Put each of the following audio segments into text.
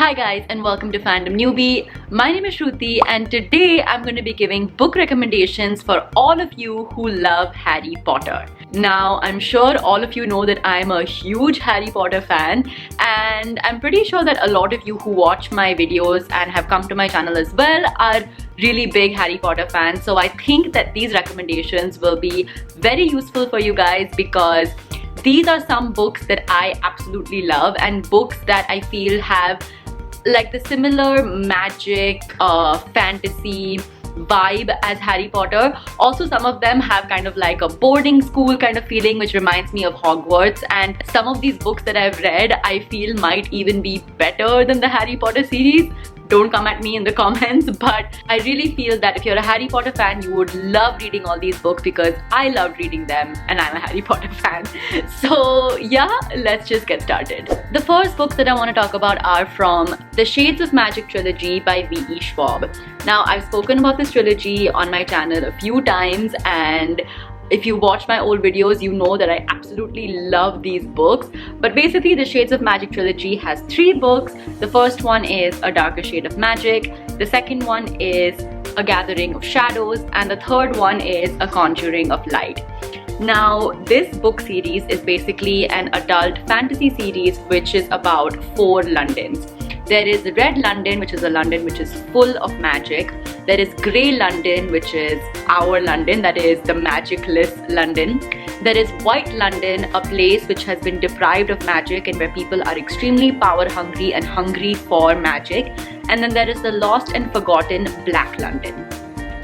Hi guys and welcome to Fandom Newbie. My name is Shruti and today I'm going to be giving book recommendations for all of you who love Harry Potter. Now I'm sure all of you know that I'm a huge Harry Potter fan and I'm pretty sure that a lot of you who watch my videos and have come to my channel as well are really big Harry Potter fans. So I think that these recommendations will be very useful for you guys because these are some books that I absolutely love and books that I feel have like the similar magic, fantasy vibe as Harry Potter. Also, some of them have kind of like a boarding school kind of feeling, which reminds me of Hogwarts. And some of these books that I've read, I feel might even be better than the Harry Potter series. Don't come at me in the comments, but I really feel that if you're a Harry Potter fan, you would love reading all these books because I loved reading them and I'm a Harry Potter fan. So yeah, let's just get started. The first books that I want to talk about are from the Shades of Magic Trilogy by V.E. Schwab. Now, I've spoken about this trilogy on my channel a few times, and if you watch my old videos, you know that I absolutely love these books. But basically, the Shades of Magic trilogy has 3 books. The first one is A Darker Shade of Magic. The second one is A Gathering of Shadows. And the third one is A Conjuring of Light. Now, this book series is basically an adult fantasy series which is about 4 Londons. There is Red London, which is a London which is full of magic. There is Grey London, which is our London, that is the magicless London. There is White London, a place which has been deprived of magic and where people are extremely power hungry and hungry for magic. And then there is the Lost and Forgotten Black London.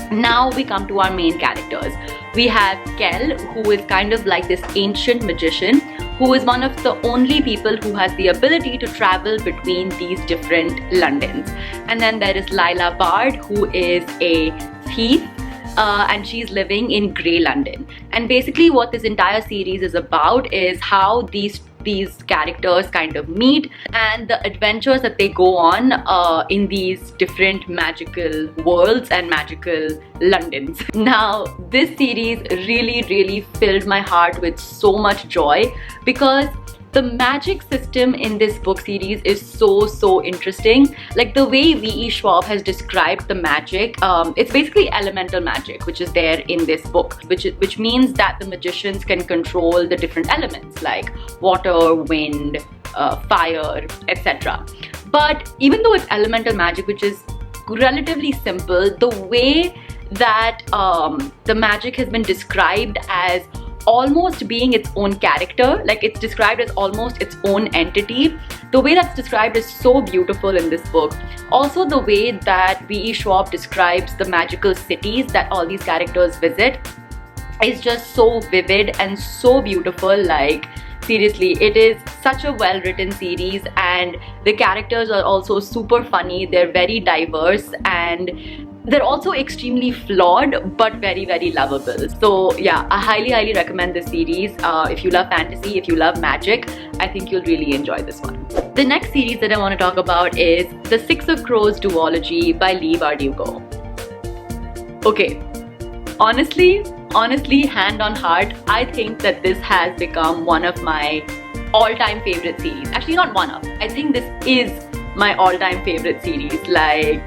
Now we come to our main characters. We have Kell, who is kind of like this ancient magician who is one of the only people who has the ability to travel between these different Londons. And then there is Lila Bard, who is a thief and she's living in Grey London. And basically what this entire series is about is how these characters kind of meet and the adventures that they go on in these different magical worlds and magical Londons. Now, this series really filled my heart with so much joy because the magic system in this book series is so interesting. Like the way V.E. Schwab has described the magic, it's basically elemental magic which is there in this book, which means that the magicians can control the different elements like water, wind, fire, etc. But even though it's elemental magic, which is relatively simple, the way that the magic has been described as almost being its own character, like it's described as almost its own entity. The way that's described is so beautiful in this book. Also, the way that V.E. Schwab describes the magical cities that all these characters visit is just so vivid and so beautiful. Like, seriously, it is such a well-written series and the characters are also super funny. They're very diverse and they're also extremely flawed but very lovable. So yeah, I highly recommend this series. If you love fantasy, if you love magic, I think you'll really enjoy this one. The next series that I want to talk about is The Six of Crows Duology by Leigh Bardugo. Okay, honestly, hand on heart, I think that this has become one of my all-time favorite series. Actually, not one of. I think this is my all-time favorite series. Like,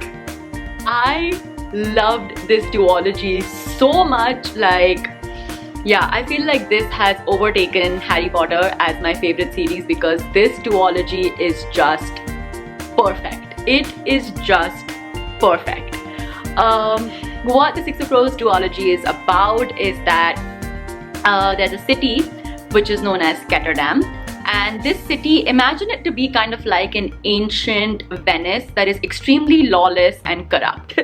I loved this duology so much. Like, yeah, I feel like this has overtaken Harry Potter as my favorite series because this duology is just perfect. It is just perfect. What the Six of Crows duology is about is that there's a city which is known as Ketterdam. And this city, imagine it to be kind of like an ancient Venice that is extremely lawless and corrupt.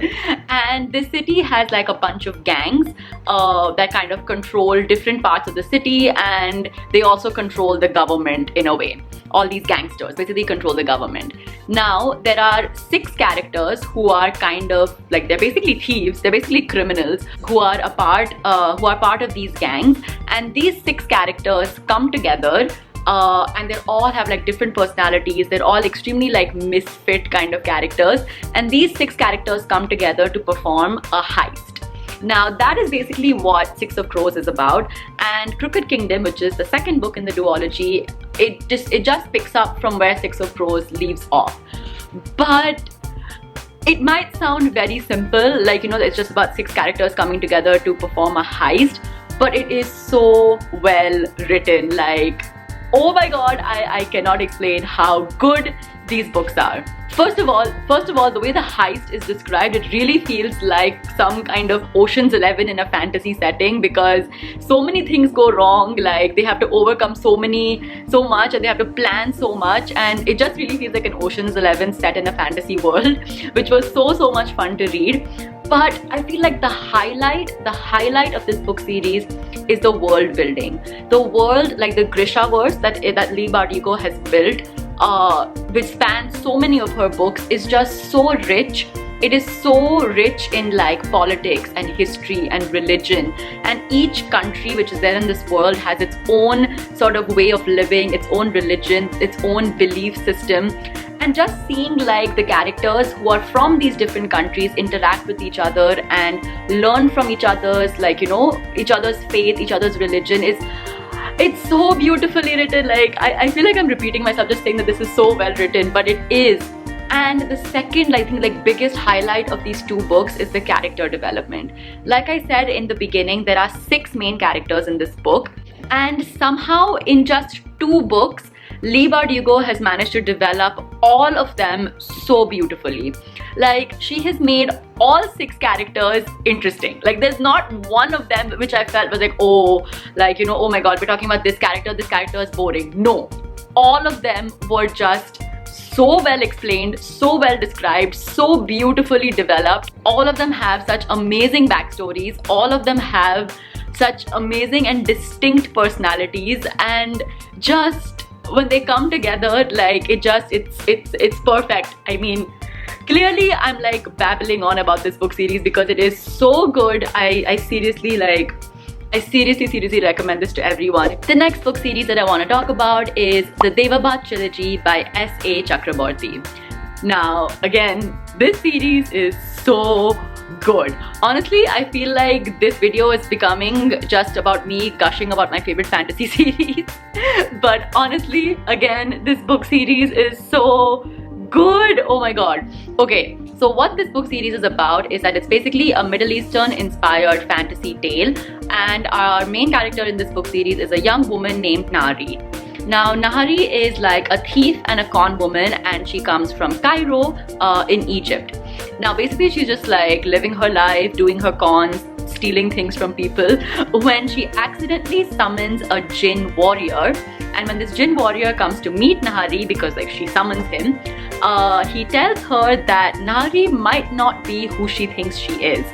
And this city has like a bunch of gangs that kind of control different parts of the city, and they also control the government in a way. All these gangsters basically control the government. Now, there are 6 characters who are kind of like, they're basically thieves, they're basically criminals who are part of these gangs. And these 6 characters come together and they all have like different personalities. They're all extremely like misfit kind of characters, and these 6 characters come together to perform a heist. Now that is basically what Six of Crows is about, and Crooked Kingdom, which is the second book in the duology, it just picks up from where Six of Crows leaves off. but it might sound very simple, like, you know, it's just about 6 characters coming together to perform a heist, but it is so well written. Like, oh my god, I cannot explain how good these books are. First of all, the way the heist is described, it really feels like some kind of Ocean's 11 in a fantasy setting, because so many things go wrong. Like, they have to overcome so much, and they have to plan so much, and it just really feels like an Ocean's 11 set in a fantasy world, which was so much fun to read. But I feel like the highlight of this book series is the world building. The world, like the Grishaverse that Leigh Bardugo has built, which spans so many of her books, is just so rich. It is so rich in like politics and history and religion, and each country which is there in this world has its own sort of way of living, its own religion, its own belief system. And just seeing like the characters who are from these different countries interact with each other and learn from each other's, like, you know, each other's faith, each other's religion, it's so beautifully written. Like, I feel like I'm repeating myself just saying that this is so well written, but it is. And the second, I think, like, biggest highlight of these 2 books is the character development. Like I said in the beginning, there are 6 main characters in this book, and somehow in just 2 books, Leigh Bardugo has managed to develop all of them so beautifully. Like, she has made all 6 characters interesting. Like, there's not one of them which I felt was like, oh, like, you know, oh my god, we're talking about this character is boring. No, all of them were just so well explained, so well described, so beautifully developed. All of them have such amazing backstories. All of them have such amazing and distinct personalities, and just when they come together, like, it's perfect. I mean, clearly I'm like babbling on about this book series because it is so good. I seriously recommend this to everyone. The next book series that I want to talk about is the Devapad Trilogy by S.A. Chakraborty. Now, again, this series is so good. Honestly, I feel like this video is becoming just about me gushing about my favorite fantasy series. But honestly, again, this book series is so good. Oh my god. Okay, so what this book series is about is that it's basically a Middle Eastern inspired fantasy tale, and our main character in this book series is a young woman named Nahari. Now, Nahari is like a thief and a con woman, and she comes from Cairo in Egypt. Now, basically, she's just like living her life, doing her cons, stealing things from people, when she accidentally summons a jinn warrior. And when this jinn warrior comes to meet Nahari, because like she summons him, he tells her that Nahari might not be who she thinks she is.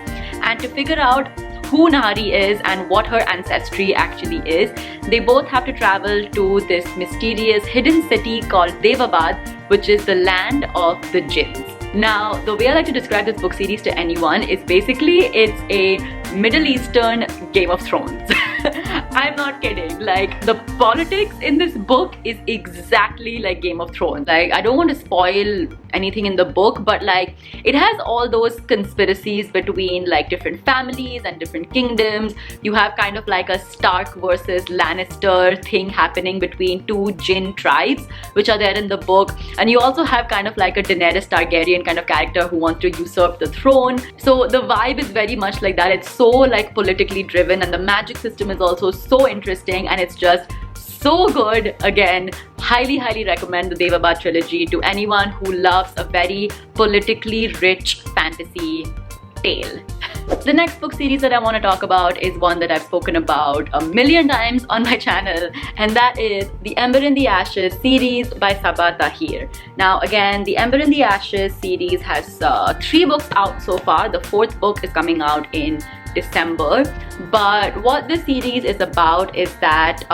And to figure out who Nahari is and what her ancestry actually is, they both have to travel to this mysterious hidden city called Daevabad, which is the land of the jinns. Now, the way I like to describe this book series to anyone is basically it's a Middle Eastern Game of Thrones. I'm not kidding. Like, the politics in this book is exactly like Game of Thrones. Like, I don't want to spoil anything in the book, but like, it has all those conspiracies between like different families and different kingdoms. You have kind of like a Stark versus Lannister thing happening between 2 Jinn tribes, which are there in the book. And you also have kind of like a Daenerys Targaryen kind of character who wants to usurp the throne. So the vibe is very much like that. It's so like politically driven, and the magic system is also so interesting, and it's just so good. Again, highly recommend the Devapad Trilogy to anyone who loves a very politically rich fantasy tale. The next book series that I want to talk about is one that I've spoken about a million times on my channel, and that is the Ember in the Ashes series by Sabaa Tahir. Now, again, the Ember in the Ashes series has 3 books out so far. The 4th book is coming out in December. But what this series is about is that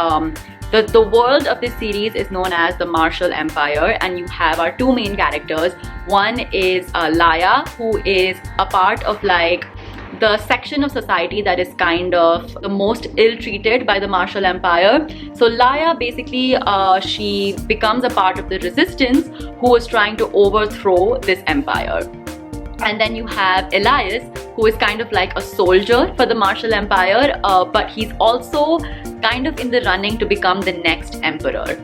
the world of this series is known as the Martial Empire, and you have our 2 main characters. One is Leigh, who is a part of like the section of society that is kind of the most ill-treated by the Martial Empire. So Leigh, basically, she becomes a part of the resistance who is trying to overthrow this empire. And then you have Elias, who is kind of like a soldier for the Martial Empire, but he's also kind of in the running to become the next emperor.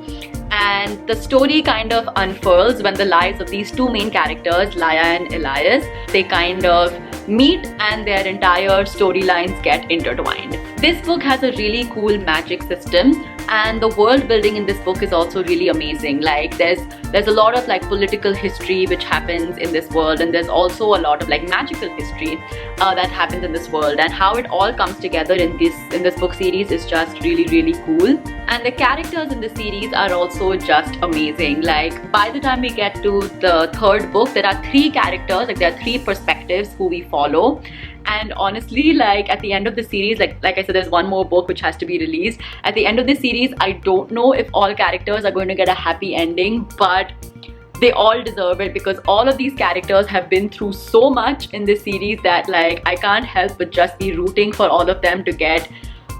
and the story kind of unfurls when the lives of these two main characters, Leigh and Elias, they kind of meet and their entire storylines get intertwined. This book has a really cool magic system, and the world building in this book is also really amazing. Like there's a lot of like political history which happens in this world, and there's also a lot of like magical history that happens in this world, and how it all comes together in this book series is just really cool. And the characters in the series are also just amazing. Like by the time we get to the third book, there are three characters, like there are three perspectives who we follow. And honestly, like at the end of the series, like I said, there's one more book which has to be released. At the end of the series, I don't know if all characters are going to get a happy ending, but they all deserve it, because all of these characters have been through so much in this series that like I can't help but just be rooting for all of them to get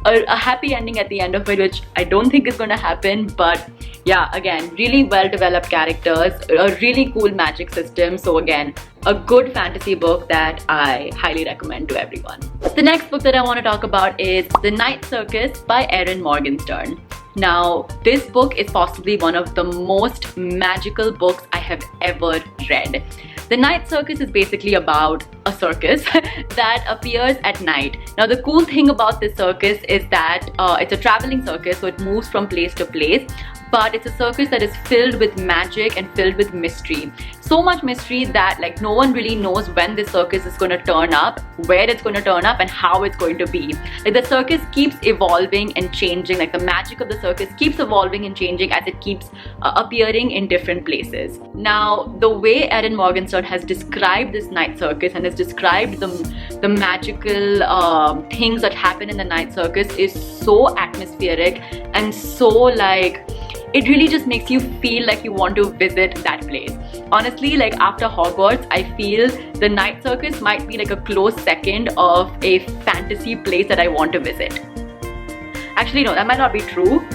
a happy ending at the end of it, which I don't think is going to happen. But yeah, again, really well developed characters, a really cool magic system. So again, a good fantasy book that I highly recommend to everyone. The next book that I want to talk about is The Night Circus by Erin Morgenstern. Now, this book is possibly one of the most magical books I have ever read. The Night Circus is basically about a circus that appears at night. Now, the cool thing about this circus is that it's a traveling circus, so it moves from place to place. But it's a circus that is filled with magic and filled with mystery. So much mystery that like no one really knows when this circus is going to turn up, where it's going to turn up, and how it's going to be. Like the circus keeps evolving and changing. Like the magic of the circus keeps evolving and changing as it keeps appearing in different places. Now, the way Erin Morgenstern has described this night circus and has described the magical things that happen in the night circus is so atmospheric and so like, it really just makes you feel like you want to visit that place. Honestly, like after Hogwarts, I feel the Night Circus might be like a close second of a fantasy place that I want to visit. Actually, no, that might not be true.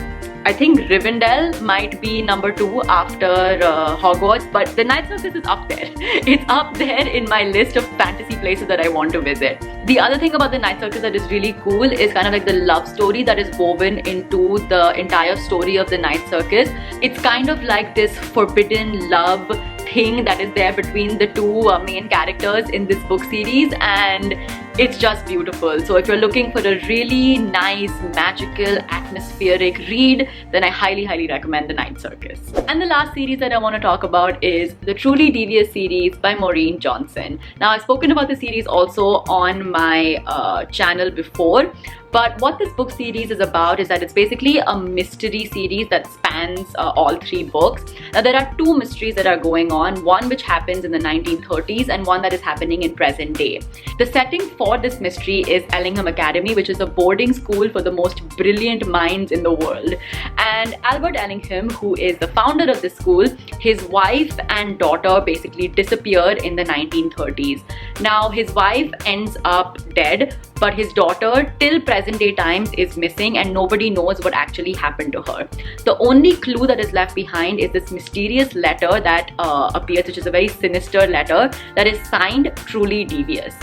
I think Rivendell might be number 2 after Hogwarts, but the Night Circus is up there. It's up there in my list of fantasy places that I want to visit. The other thing about the Night Circus that is really cool is kind of like the love story that is woven into the entire story of the Night Circus. It's kind of like this forbidden love thing that is there between the two main characters in this book series, and it's just beautiful. So if you're looking for a really nice, magical, atmospheric read, then I highly recommend The Night Circus. And the last series that I want to talk about is the Truly Devious series by Maureen Johnson. Now, I've spoken about the series also on my channel before. But what this book series is about is that it's basically a mystery series that spans all 3 books. Now, there are 2 mysteries that are going on, one which happens in the 1930s and one that is happening in present day. The setting for this mystery is Ellingham Academy, which is a boarding school for the most brilliant minds in the world. And Albert Ellingham, who is the founder of this school, his wife and daughter basically disappear in the 1930s. Now, his wife ends up dead, but his daughter, till present day times, is missing and nobody knows what actually happened to her. The only clue that is left behind is this mysterious letter that appears, which is a very sinister letter that is signed Truly Devious.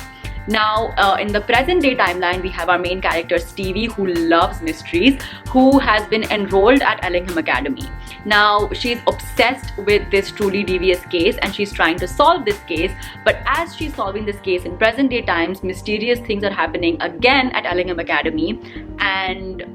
Now, in the present day timeline, we have our main character Stevie, who loves mysteries, who has been enrolled at Ellingham Academy. Now, she's obsessed with this Truly Devious case and she's trying to solve this case. But as she's solving this case in present day times, mysterious things are happening again at Ellingham Academy, and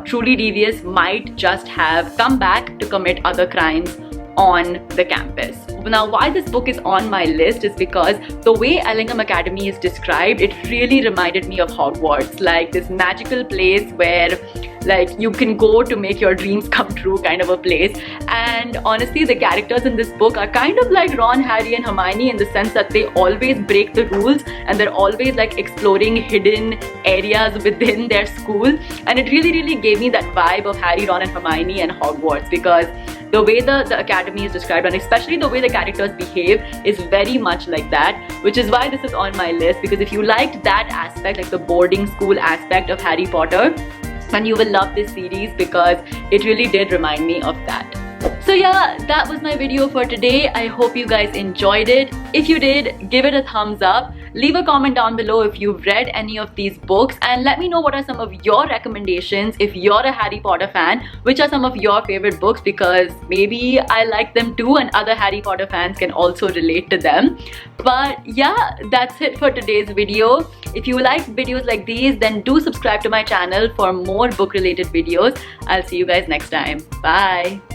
Truly Devious might just have come back to commit other crimes on the campus. Now, why this book is on my list is because the way Ellingham Academy is described, it really reminded me of Hogwarts, like this magical place where like you can go to make your dreams come true kind of a place. And honestly, the characters in this book are kind of like Ron, Harry and Hermione in the sense that they always break the rules and they're always like exploring hidden areas within their school. And it really gave me that vibe of Harry, Ron and Hermione and Hogwarts, because the way the academy is described and especially the way the characters behave is very much like that, which is why this is on my list. Because if you liked that aspect, like the boarding school aspect of Harry Potter, then you will love this series because it really did remind me of that. So yeah, that was my video for today. I hope you guys enjoyed it. If you did, give it a thumbs up. Leave a comment down below if you've read any of these books, and let me know what are some of your recommendations. If you're a Harry Potter fan, which are some of your favorite books, because maybe I like them too and other Harry Potter fans can also relate to them. But yeah, that's it for today's video. If you like videos like these, then do subscribe to my channel for more book related videos. I'll see you guys next time. Bye.